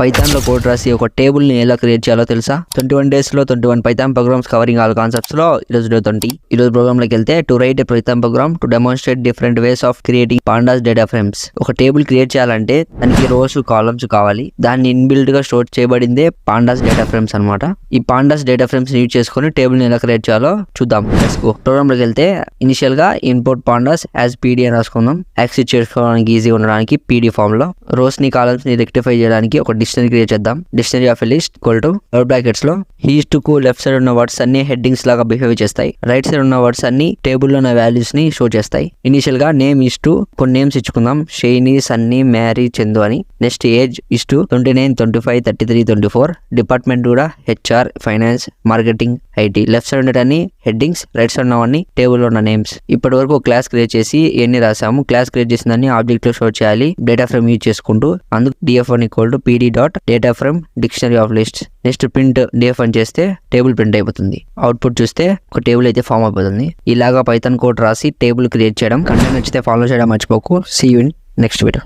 Python లో code రాసి ఒక టేబుల్ ని ఎలా క్రియేట్ చేయాలో తెలుసా? 21 days లో 21 Python programs covering all concepts లో ఈరోజు 20. ఈరోజు ప్రోగ్రామ్ లోకి వెళ్తే to write a Python program to demonstrate different ways of creating pandas data frames. ఒక టేబుల్ క్రియేట్ చేయాలంటే దానికి రోస్ కాలమ్స్ కావాలి. దాన్ని ఇన్బిల్డ్ గా స్టోర్ చేయబడిందే పాండాస్ డేటా ఫ్రేమ్స్ అనమాట. ఈ పాండాస్ డేటా ఫ్రేమ్స్ యూజ్ చేసుకుని టేబుల్ ని ఎలా క్రియేట్ చేయాలో చూద్దాం. ప్రోగ్రామ్ లోకి వెళ్తే ఇనిషియల్ గా ఇంపోర్ట్ పాండాస్ యాజ్ పీడీ అని రాసుకుందాం. యాక్సెస్ చేసుకోవడానికి ఈజీ ఉండడానికి పీడీ ఫామ్ లో రోస్ ని కాలమ్స్ ని రెక్టిఫై చేయడానికి ఒక డిక్షనరీ క్రియేట్ చేద్దాం. Dictionary of a list equal to brackets లో హీస్ టు కు లెఫ్ట్ సైడ్ ఉన్న వర్డ్స్ అన్ని హెడ్డింగ్స్ లాగా బిహేవ్ చేస్తాయి. రైట్ సైడ్ ఉన్న వర్డ్స్ అన్ని టేబుల్ లో ఉన్న వాల్యూస్ ని షో చేస్తాయి. ఇనిషియల్ గా నేమ్ ఇస్ టు కొన్ని నేమ్స్ ఇచ్చుకుందాం. షైనీ, సన్నీ, మ్యారీ, చందు అని. Next age is to 29, 25, 33, 24. Department కూడా HR, finance, marketing, IT. Left side ఉండేటన్ని హెడ్డింగ్స్, రైట్ సైడ్ ఉన్నవన్నీ టేబుల్ లో ఉన్న నేమ్స్. ఇప్పటి వరకు క్లాస్ క్రియేట్ చేసి ఎన్ని రాసాము. క్లాస్ క్రియేట్ చేసిన దాన్ని ఆబ్జెక్ట్ లో షో చేయాలి డేటా ఫ్రేమ్ యూజ్ చేసుకుంటూ. అందుకు df1 equal to pd dot data frame dictionary of list. Next print df1 చేస్తే టేబుల్ ప్రింట్ అయిపోతుంది. అవుట్పుట్ చూస్తే ఒక టేబుల్ అయితే ఫామ్ అయిపోతుంది. ఇలాగా పైథాన్ కోడ్ రాసి టేబుల్ క్రియేట్ చేయడం. కంటెంట్ నచ్చితే ఫాలో చేయడం మర్చిపోకు. See you in next video.